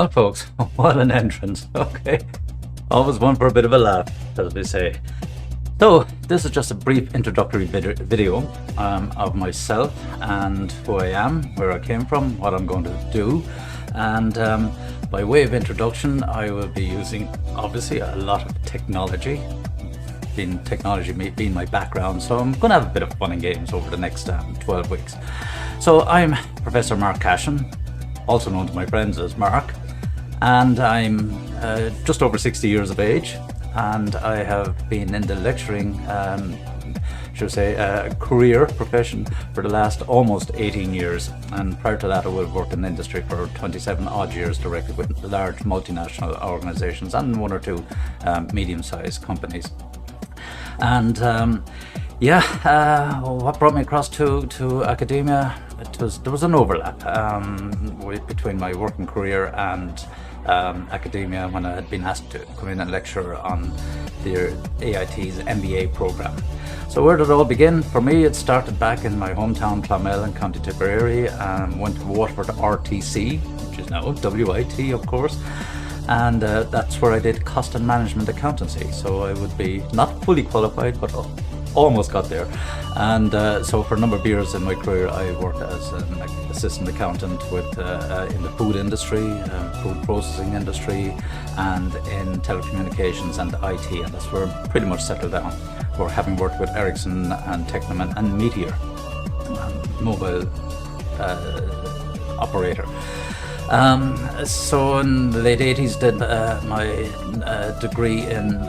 Well, folks, what an entrance. Okay. Always one for a bit of a laugh, as we say. So, this is just a brief introductory video of myself and who I am, where I came from, what I'm going to do. And by way of introduction, I will be using, obviously, a lot of technology. Technology being my background, so I'm going to have a bit of fun and games over the next 12 weeks. So, I'm Professor Mark Cashin, also known to my friends as Mark. And I'm just over 60 years of age, and I have been in the lecturing, career profession for the last almost 18 years. And prior to that, I would have worked in the industry for 27 odd years directly with large multinational organizations and one or two medium-sized companies. And what brought me across to academia? There was an overlap between my working career and academia when I had been asked to come in and lecture on the AIT's MBA program. So where did it all begin? For me, it started back in my hometown Clonmel in County Tipperary, and went to Waterford RTC, which is now WIT, of course. And that's where I did cost and management accountancy. So I would be not fully qualified, but almost got there. And so for a number of years in my career, I worked as an assistant accountant with in the food industry, food processing industry, and in telecommunications and IT. And that's where I pretty much settled down, for having worked with Ericsson and Technoman and Meteor, mobile operator. So in the late 80s did my degree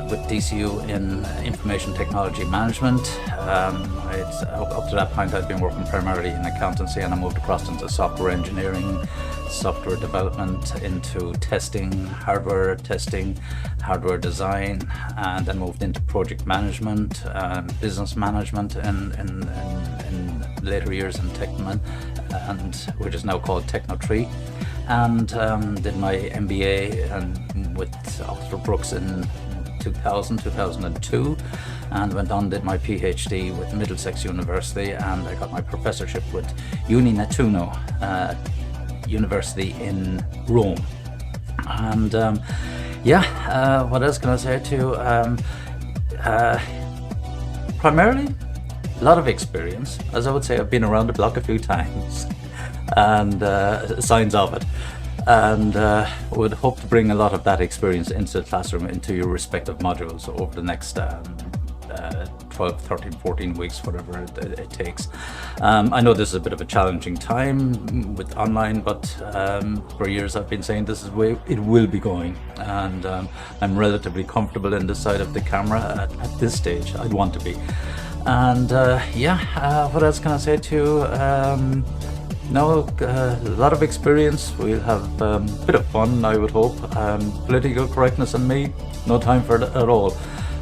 with DCU in information technology management. Up to that point I'd been working primarily in accountancy, and I moved across into software engineering, software development, into testing, hardware design, and then moved into project management, business management in later years in Technoman, and which is now called Techno3. And did my MBA with Oxford Brookes in 2002, and went on did my PhD with Middlesex University, and I got my professorship with Uni Nettuno University in Rome. And what else can I say to you? Primarily, a lot of experience. As I would say, I've been around the block a few times, and signs of it, and would hope to bring a lot of that experience into the classroom, into your respective modules over the next 12, 13, 14 weeks, whatever it takes. I know this is a bit of a challenging time with online, but for years I've been saying this is the way it will be going, and I'm relatively comfortable in this side of the camera at this stage. I'd want to be. And what else can I say to you? No, a lot of experience. We'll have a bit of fun, I would hope. Political correctness and me, no time for it at all.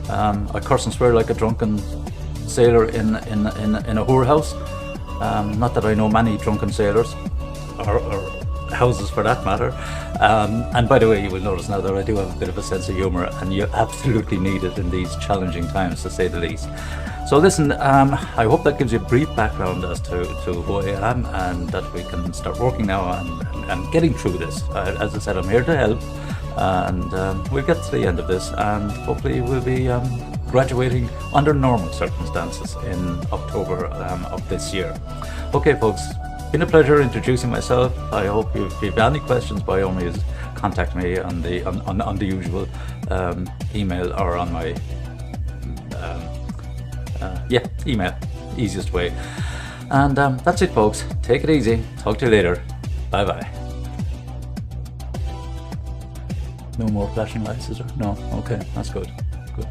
I curse and swear like a drunken sailor in a whorehouse. Not that I know many drunken sailors, or houses for that matter. And by the way, you will notice now that I do have a bit of a sense of humour, and you absolutely need it in these challenging times, to say the least. So listen, I hope that gives you a brief background as to who I am, and that we can start working now and getting through this. As I said, I'm here to help, and we'll get to the end of this, and hopefully we'll be graduating under normal circumstances in October of this year. Okay, folks, been a pleasure introducing myself. I hope if you have any questions, by all means, contact me on the usual email, or on my email, easiest way. And that's it, folks. Take it easy. Talk to you later. Bye bye. No more flashing lights, is there? No? Okay, that's good. Good.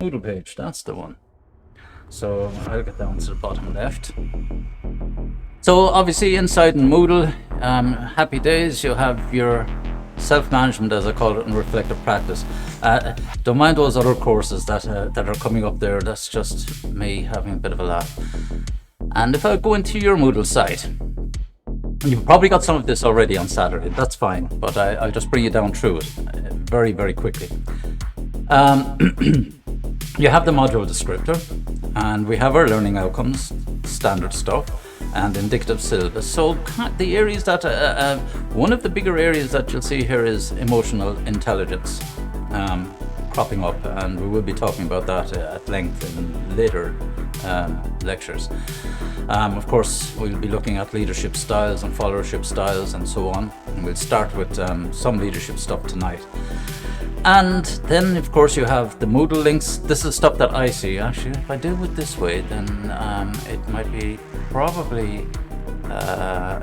Moodle page, that's the one. So I'll get down to the bottom left. So obviously inside in Moodle, happy days, you have your self-management, as I call it, and reflective practice. Don't mind those other courses that are coming up there. That's just me having a bit of a laugh. And if I go into your Moodle site, You've probably got some of this already on Saturday. That's fine, but I'll just bring you down through it very, very quickly. You have the module descriptor, and we have our learning outcomes, standard stuff, and indicative syllabus. So the areas that, one of the bigger areas that you'll see here is emotional intelligence cropping up, and we will be talking about that at length in later lectures. Of course, we'll be looking at leadership styles and followership styles and so on. And we'll start with some leadership stuff tonight. And then, of course, you have the Moodle links. This is stuff that I see. Actually, if I do it this way, then it might be probably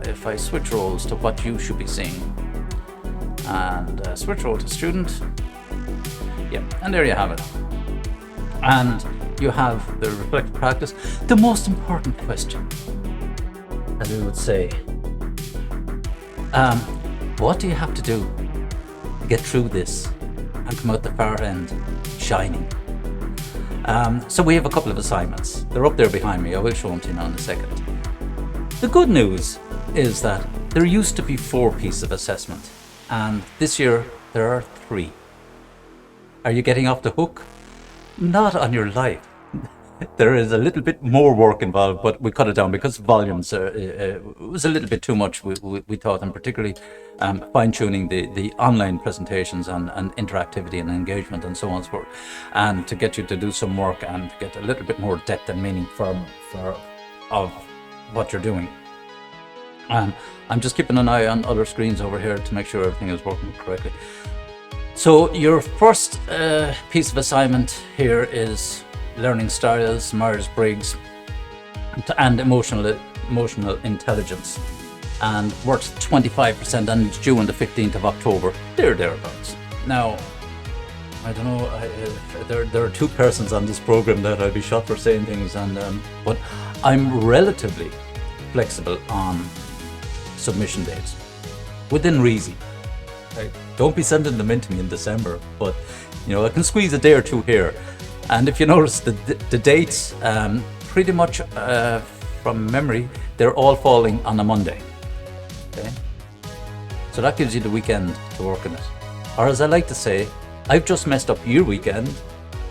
if I switch roles to what you should be seeing. And switch role to student. Yeah, and there you have it. And you have the reflective practice. The most important question, as we would say, what do you have to do to get through this and come out the far end shining? So we have a couple of assignments. They're up there behind me. I will show them to you now in a second. The good news is that there used to be 4 pieces of assessment, and this year there are 3. Are you getting off the hook? Not on your life. There is a little bit more work involved, but we cut it down because volumes was a little bit too much, we thought, and particularly fine-tuning the online presentations and interactivity and engagement and so on and so forth, and to get you to do some work and get a little bit more depth and meaning of what you're doing. I'm just keeping an eye on other screens over here to make sure everything is working correctly. So your first piece of assignment here is learning styles, Myers-Briggs, and emotional intelligence, and worth 25%, and it's due on the 15th of October, thereabouts. Now, I don't know, there are 2 persons on this program that I'll be shot for saying things, and but I'm relatively flexible on submission dates, within reason. Don't be sending them in to me in December, but I can squeeze a day or 2 here. And if you notice the dates, pretty much from memory, they're all falling on a Monday. Okay, so that gives you the weekend to work on it. Or as I like to say, I've just messed up your weekend,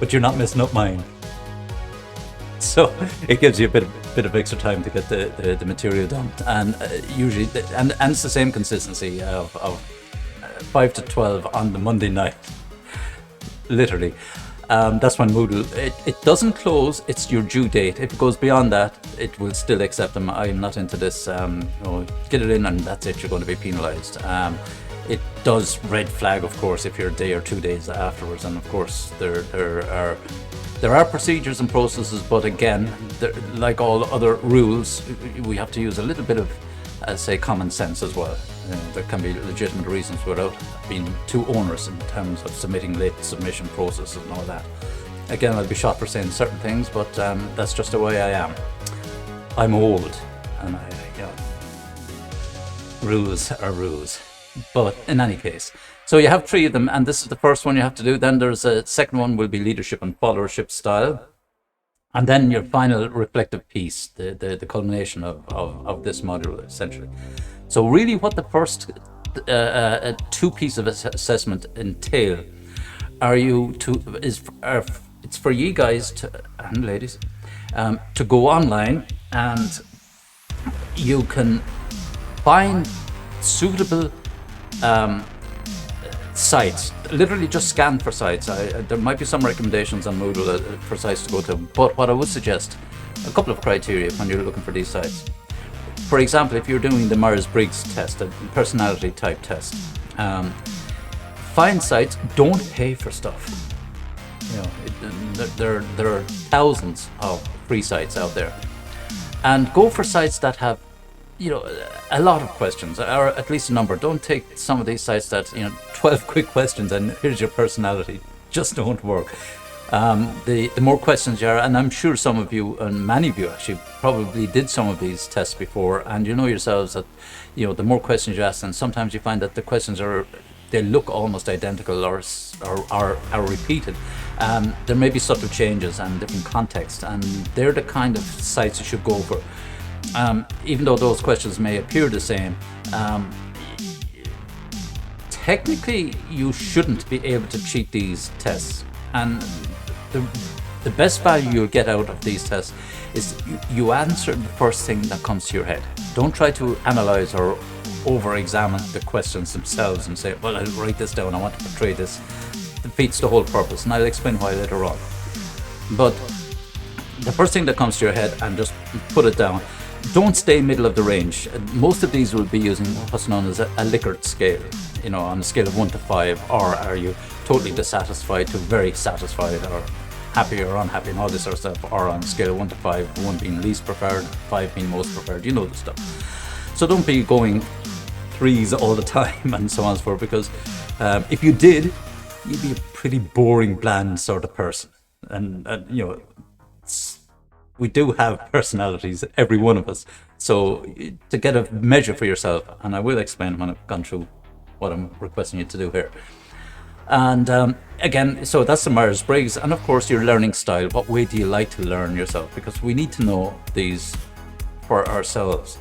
but you're not messing up mine. So it gives you a bit of extra time to get the material done, and usually, and it's the same consistency of 5 to 12 on the Monday night, literally. That's when Moodle, it doesn't close, it's your due date. If it goes beyond that, it will still accept them. I'm not into this, get it in and that's it, you're going to be penalized. It does red flag, of course, if you're a day or 2 days afterwards, and of course there are procedures and processes, but again, like all other rules, we have to use a little bit of, say, common sense as well. There can be legitimate reasons without being too onerous in terms of submitting late submission processes and all that. Again, I'll be shot for saying certain things, but that's just the way I am. I'm old, and rules are rules. But in any case, so you have 3 of them, and this is the first one you have to do. Then there's a second one, will be leadership and followership style. And then your final reflective piece, the culmination of this module, essentially. So really what the first 2 pieces of assessment entail it's for you guys and ladies to go online, and you can find suitable sites. Literally just scan for sites. There might be some recommendations on Moodle for sites to go to, but what I would suggest, a couple of criteria when you're looking for these sites. For example, if you're doing the Myers-Briggs test, a personality type test, find sites, don't pay for stuff. There are thousands of free sites out there, and go for sites that have a lot of questions, or at least a number. Don't take some of these sites that 12 quick questions and here's your personality. Just don't work. The more questions you are, and I'm sure some of you, and many of you actually, probably did some of these tests before, and you know yourselves that the more questions you ask, and sometimes you find that the questions they look almost identical or are repeated. There may be subtle changes and different contexts, and they're the kind of sites you should go for. even though those questions may appear the same, technically you shouldn't be able to cheat these tests. And the best value you'll get out of these tests is you answer the first thing that comes to your head. Don't try to analyze or over-examine the questions themselves and say, well, I'll write this down, I want to portray this. Defeats the whole purpose, and I'll explain why later on. But the first thing that comes to your head, and just put it down. Don't stay middle of the range. Most of these will be using what's known as a Likert scale, on a scale of 1 to 5, or are you totally dissatisfied to very satisfied, or happy or unhappy, and all this sort of stuff, or on a scale of 1 to 5, 1 being least preferred, 5 being most preferred, the stuff. So don't be going 3s all the time and so on and so forth, because if you did, you'd be a pretty boring, bland sort of person. And we do have personalities, every one of us. So to get a measure for yourself, and I will explain when I've gone through what I'm requesting you to do here. And again, so that's the Myers-Briggs, and of course your learning style. What way do you like to learn yourself? Because we need to know these for ourselves.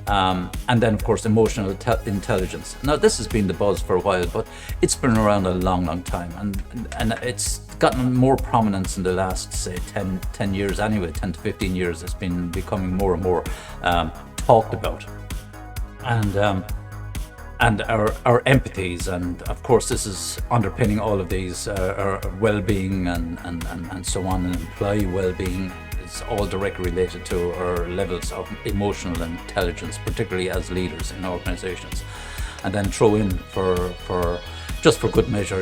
And then of course emotional intelligence. Now this has been the buzz for a while, but it's been around a long time, and it's gotten more prominence in the last, say, 10 years anyway. 10 to 15 years. It's been becoming more and more talked about, and our empathies, and of course this is underpinning all of these, our well-being and so on, and employee well-being. It's all directly related to our levels of emotional intelligence, particularly as leaders in organizations. And then throw in for just for good measure,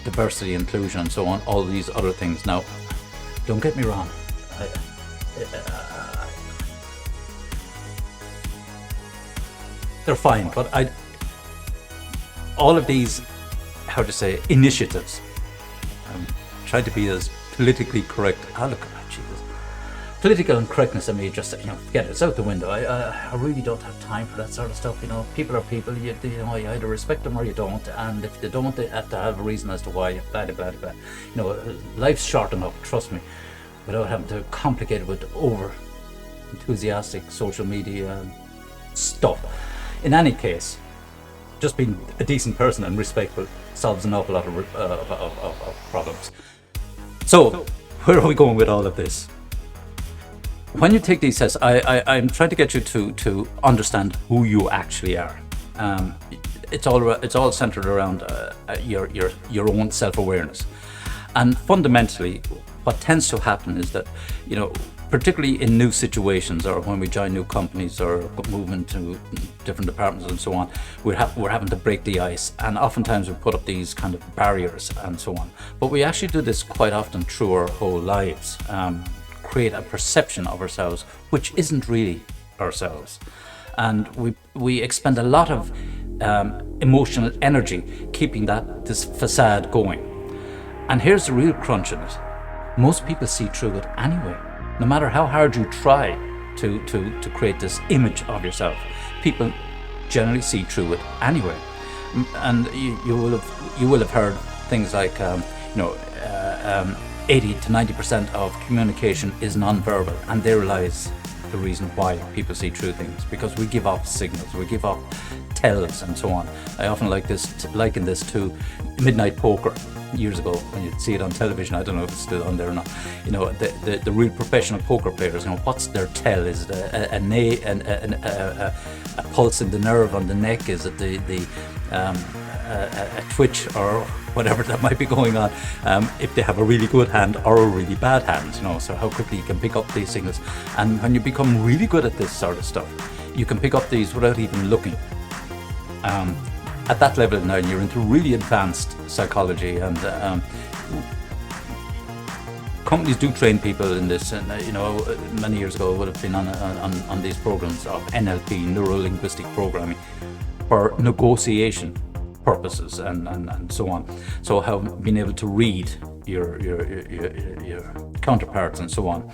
diversity, inclusion, and so on, all these other things. Now, don't get me wrong. They're fine, but all of these, initiatives, try to be as politically correct. Political incorrectness, just forget it. It's out the window. I really don't have time for that sort of stuff. People are people. You either respect them or you don't. And if they don't, they have to have a reason as to why. Blah blah blah. Life's short enough. Trust me, without having to complicate it with over enthusiastic social media stuff. In any case, just being a decent person and respectful solves an awful lot of problems. So, where are we going with all of this? When you take these tests, I'm trying to get you to understand who you actually are. It's all centered around your own self-awareness, and fundamentally, what tends to happen is that particularly in new situations, or when we join new companies or move into different departments and so on, we're having to break the ice, and oftentimes we put up these kind of barriers and so on. But we actually do this quite often through our whole lives. Create a perception of ourselves which isn't really ourselves, and we expend a lot of emotional energy keeping this facade going. And here's the real crunch in it: most people see through it anyway. No matter how hard you try to create this image of yourself, people generally see through it anyway. And you will have heard things like 80 to 90% of communication is non-verbal, and there lies the reason why people see through things, because we give off signals, we give off tells and so on. I often liken this to midnight poker years ago, when you'd see it on television. I don't know if it's still on there or not. The real professional poker players, what's their tell? Is it a pulse in the nerve on the neck? Is it a twitch or whatever that might be going on, if they have a really good hand or a really bad hand, so how quickly you can pick up these signals. And when you become really good at this sort of stuff, you can pick up these without even looking. At that level now, you're into really advanced psychology, and companies do train people in this. And many years ago I would have been on these programs of NLP, neuro-linguistic programming, for negotiation purposes and so on. So how being able to read your counterparts and so on.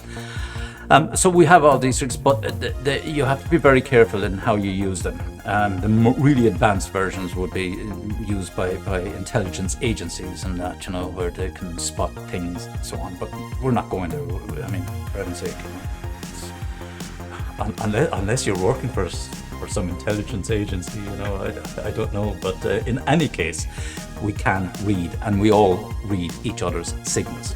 So we have all these tricks, but you have to be very careful in how you use them. The really advanced versions would be used by intelligence agencies and that, where they can spot things and so on. But we're not going to. For heaven's sake, unless you're working for some intelligence agency, I don't know. But in any case, we can read, and we all read each other's signals.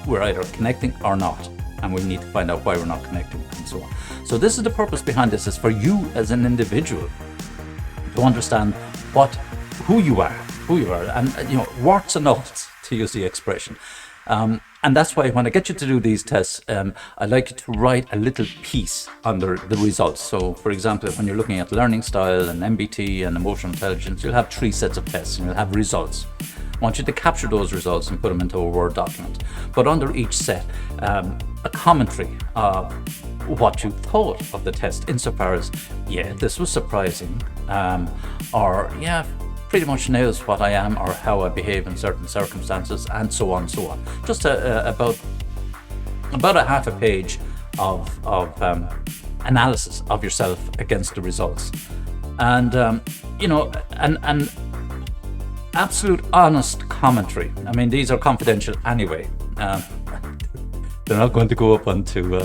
We're either connecting or not, and we need to find out why we're not connecting, and so on. So this is the purpose behind this, is for you as an individual to understand who you are, and warts and all, to use the expression. And that's why when I get you to do these tests, I'd like you to write a little piece under the results. So, for example, when you're looking at learning style and MBT and emotional intelligence, you'll have 3 sets of tests and you'll have results. I want you to capture those results and put them into a Word document. But under each set, a commentary of what you thought of the test, insofar as, this was surprising, or pretty much nails what I am or how I behave in certain circumstances, and so on and so on. Just about a half a page of analysis of yourself against the results, and an absolute honest commentary. I mean, these are confidential anyway. They're not going to go up onto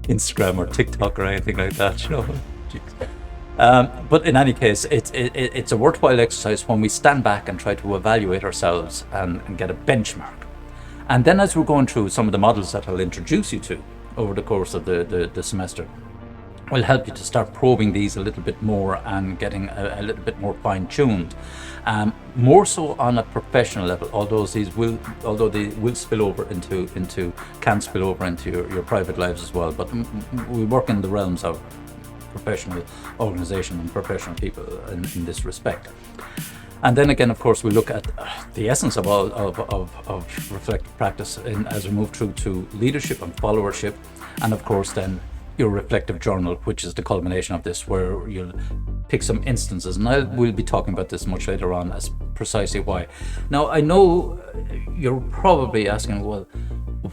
Instagram or TikTok or anything like that. Jeez. But in any case, it's a worthwhile exercise when we stand back and try to evaluate ourselves and get a benchmark. And then as we're going through some of the models that I'll introduce you to over the course of the semester, will help you to start probing these a little bit more and getting a little bit more fine-tuned. More so on a professional level, although they will spill over can spill over into your private lives as well. But we work in the realms of professional organization and professional people in this respect. And then again, of course, we look at the essence of reflective practice as we move through to leadership and followership, and of course then your reflective journal, which is the culmination of this, where you'll pick some instances, and we'll be talking about this much later on as precisely why. Now, I know you're probably asking, well,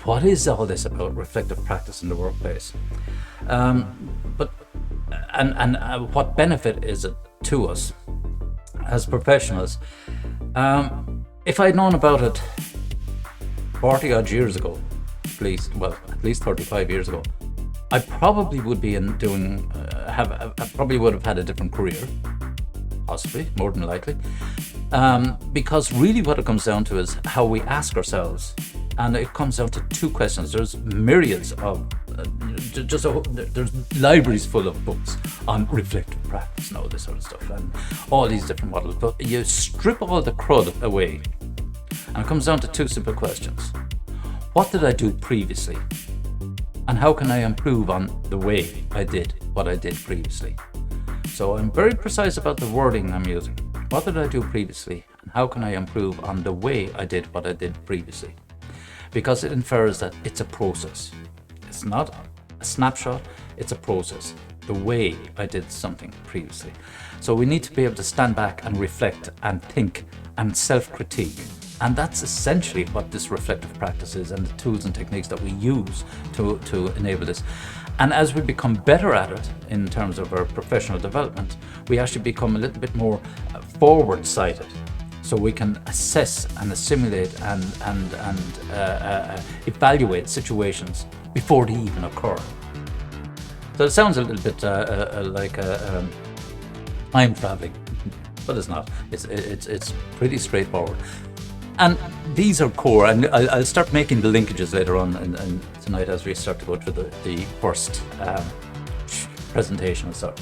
what is all this about reflective practice in the workplace? But what benefit is it to us as professionals? If I'd known about it 40 odd years ago, at least 35 years ago, I probably would be I probably would have had a different career, possibly, more than likely, because really what it comes down to is how we ask ourselves, and it comes down to 2 questions. There's myriads of there's libraries full of books on reflective practice and all this sort of stuff, and all these different models, but you strip all the crud away and it comes down to 2 simple questions. What did I do previously? And how can I improve on the way I did what I did previously? So I'm very precise about the wording I'm using. What did I do previously? And how can I improve on the way I did what I did previously? Because it infers that it's a process. It's not a snapshot, it's a process. The way I did something previously. So we need to be able to stand back and reflect and think and self-critique. And that's essentially what this reflective practice is, and the tools and techniques that we use to enable this. And as we become better at it in terms of our professional development, we actually become a little bit more forward-sighted. So we can assess and assimilate and evaluate situations before they even occur. So it sounds a little bit like time traveling, but it's not. It's pretty straightforward. And these are core, and I'll start making the linkages later on and tonight as we start to go through the first presentation and stuff.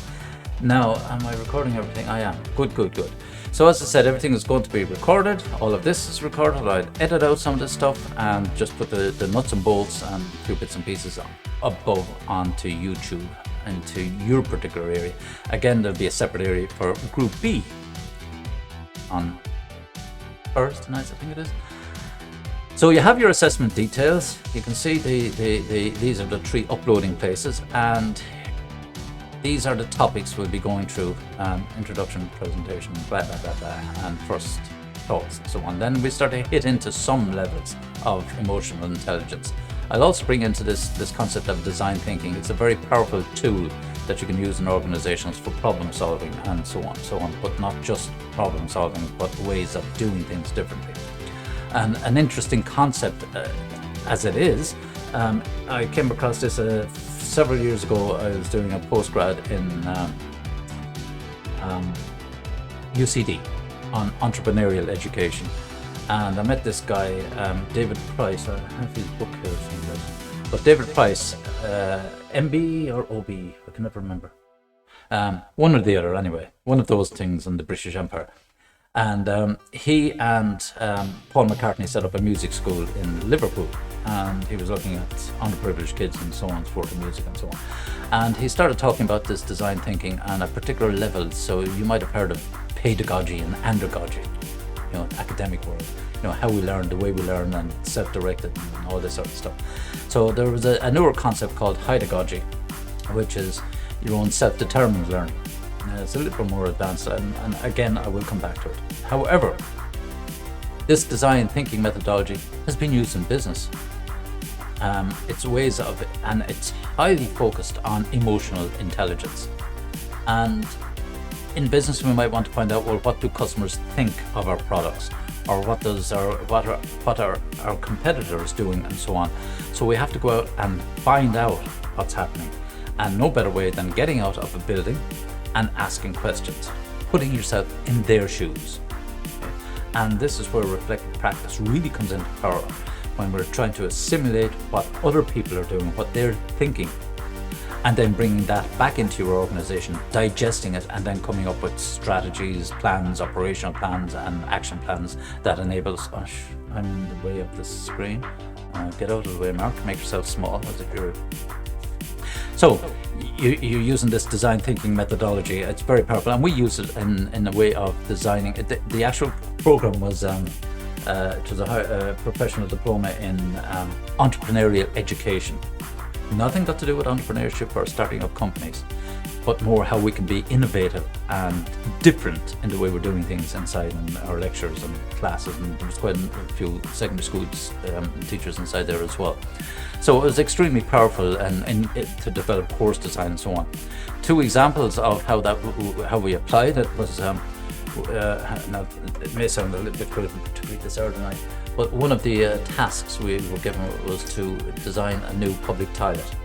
Now, am I recording everything? I am. Good. So as I said, everything is going to be recorded. All of this is recorded. I'll edit out some of this stuff and just put the nuts and bolts and a few bits and pieces above onto YouTube into your particular area. Again, there'll be a separate area for Group B on Thursday nights, I think it is. So you have your assessment details. You can see these are the 3 uploading places, and these are the topics we'll be going through: introduction, presentation, blah blah blah blah, and first thoughts and so on. Then we start to hit into some levels of emotional intelligence. I'll also bring into this concept of design thinking. It's a very powerful tool that you can use in organizations for problem solving and so on, but not just problem solving, but ways of doing things differently. And an interesting concept as it is, I came across this several years ago. I was doing a postgrad in UCD on entrepreneurial education, and I met this guy, David Price. I have his book here somewhere, but David Price, MB or OB, I can never remember. One or the other, anyway. One of those things in the British Empire. And he and Paul McCartney set up a music school in Liverpool, and he was looking at underprivileged kids and so on and so forth, music and so on. And he started talking about this design thinking on a particular level. So you might have heard of pedagogy and andragogy, academic world, how we learn, the way we learn, and self-directed and all this sort of stuff. So there was a newer concept called hydagogy, which is your own self-determined learning. It's a little bit more advanced, and again, I will come back to it. However, this design thinking methodology has been used in business. It's ways of, and it's highly focused on emotional intelligence. And in business, we might want to find out, well, what do customers think of our products, or what are our competitors doing, and so on. So we have to go out and find out what's happening, and no better way than getting out of a building and asking questions, putting yourself in their shoes. Okay? And this is where reflective practice really comes into power, when we're trying to assimilate what other people are doing, what they're thinking, and then bringing that back into your organization, digesting it, and then coming up with strategies, plans, operational plans, and action plans that enables, I'm in the way of the screen. Get out of the way, Mark, make yourself small as if you're... So you're using this design thinking methodology. It's very powerful, and we use it in a way of designing. The actual program was it was a professional diploma in entrepreneurial education. Nothing got to do with entrepreneurship or starting up companies, but more how we can be innovative and different in the way we're doing things inside in our lectures and classes. And there was quite a few secondary school teachers inside there as well. So it was extremely powerful and to develop course design and so on. Two examples of how we applied it was, now it may sound a little bit critical to read this out tonight, but one of the tasks we were given was to design a new public toilet.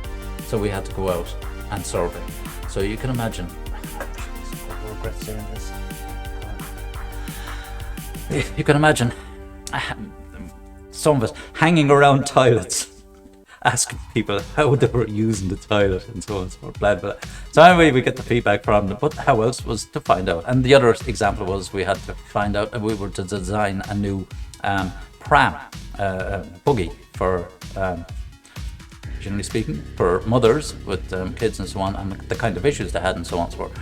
So we had to go out and survey. So you can imagine, I regret saying this. You can imagine some of us hanging around toilets, asking people how they were using the toilet and so on and so forth. So anyway, we get the feedback from them, but how else was to find out. And the other example was we had to find out, and we were to design a new pram, buggy for, generally speaking, for mothers with kids and so on, and the kind of issues they had and so on and so forth.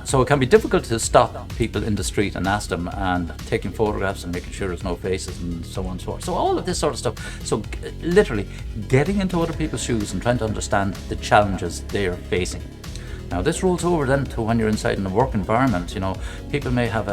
So it can be difficult to stop people in the street and ask them, and taking photographs and making sure there's no faces and so on and so forth. So all of this sort of stuff. So literally getting into other people's shoes and trying to understand the challenges they are facing. Now this rolls over then to when you're inside in a work environment. People may have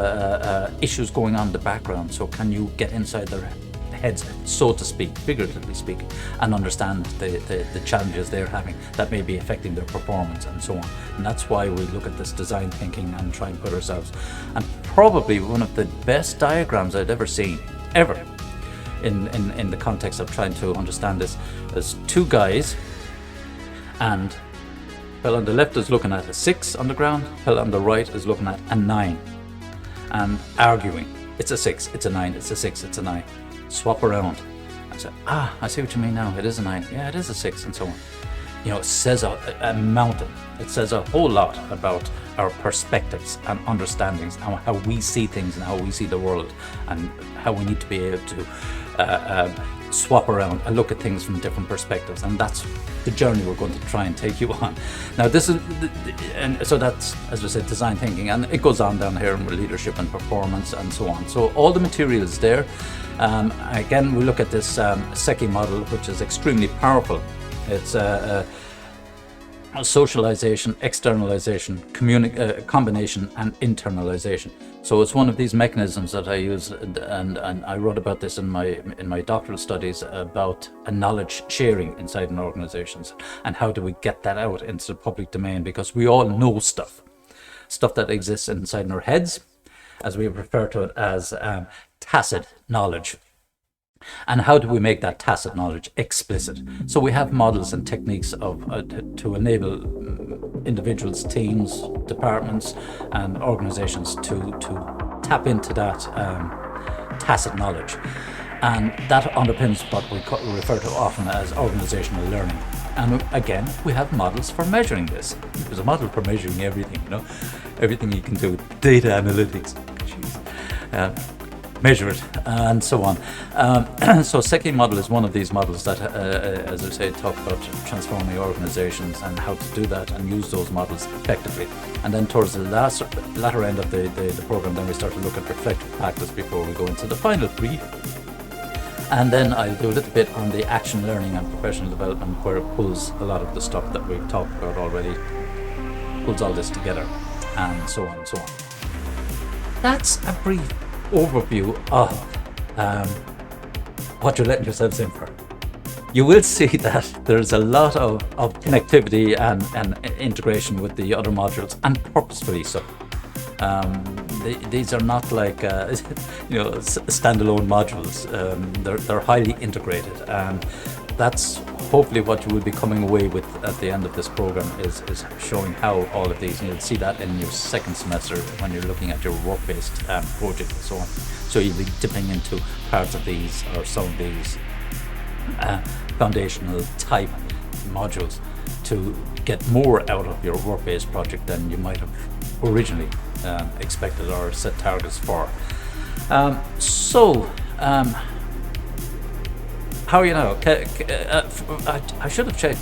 issues going on in the background. So can you get inside their heads, so to speak, figuratively speaking, and understand the challenges they're having that may be affecting their performance and so on. And that's why we look at this design thinking and try and put ourselves. And probably one of the best diagrams I'd ever seen, ever, in the context of trying to understand this. There's two guys, and fellow on the left is looking at a 6 on the ground, fellow on the right is looking at a 9, and arguing. It's a 6, it's a 9, it's a 6, it's a 9. Swap around. I said, I see what you mean now. It is a 9. Yeah, it is a 6, and so on. It says a mountain. It says a whole lot about our perspectives and understandings and how we see things and how we see the world, and how we need to be able to swap around and look at things from different perspectives. And that's the journey we're going to try and take you on. Now this is, and so that's, as I said, design thinking, and it goes on down here in leadership and performance and so on. So all the material is there. Again, we look at this Secchi model, which is extremely powerful. It's socialization, externalization, combination, and internalization. So it's one of these mechanisms that I use, and I wrote about this in my doctoral studies about a knowledge sharing inside an organizations, and how do we get that out into the public domain, because we all know stuff that exists inside our heads, as we refer to it as tacit knowledge. And how do we make that tacit knowledge explicit? So we have models and techniques to enable individuals, teams, departments, and organizations to tap into that tacit knowledge. And that underpins what we refer to often as organizational learning. And again, we have models for measuring this. There's a model for measuring everything, everything you can do with data analytics. Measure it, and so on. So Secchi model is one of these models that, as I say, talk about transforming organizations and how to do that and use those models effectively. And then towards the latter end of the program, then we start to look at reflective practice before we go into the final brief. And then I'll do a little bit on the action learning and professional development, where it pulls a lot of the stuff that we've talked about already, pulls all this together, and so on and so on. That's a brief overview of what you're letting yourselves in for. You will see that there's a lot of connectivity and integration with the other modules, and purposefully so. These are not like standalone modules. They're highly integrated, and that's hopefully what you will be coming away with at the end of this program, is showing how all of these, and you'll see that in your second semester when you're looking at your work-based project and so on. So you'll be dipping into parts of these, or some of these foundational type modules, to get more out of your work-based project than you might have originally expected or set targets for. How are you now? I should have checked.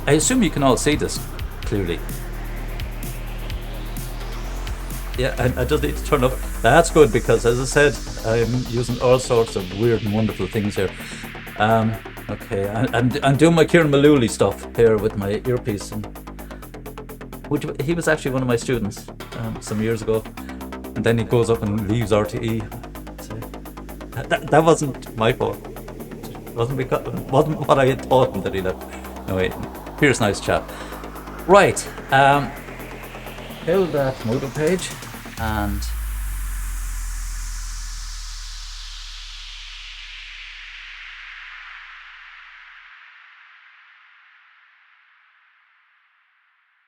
I assume you can all see this clearly. Yeah, I just need to turn up. That's good, because as I said, I'm using all sorts of weird and wonderful things here. Okay, I'm doing my Kieran Malooly stuff here with my earpiece. And he was actually one of my students some years ago, and then he goes up and leaves RTE. So that wasn't my fault. Wasn't what I had taught him that he left. No, wait, here's a nice chap. Right, build that Moodle page, and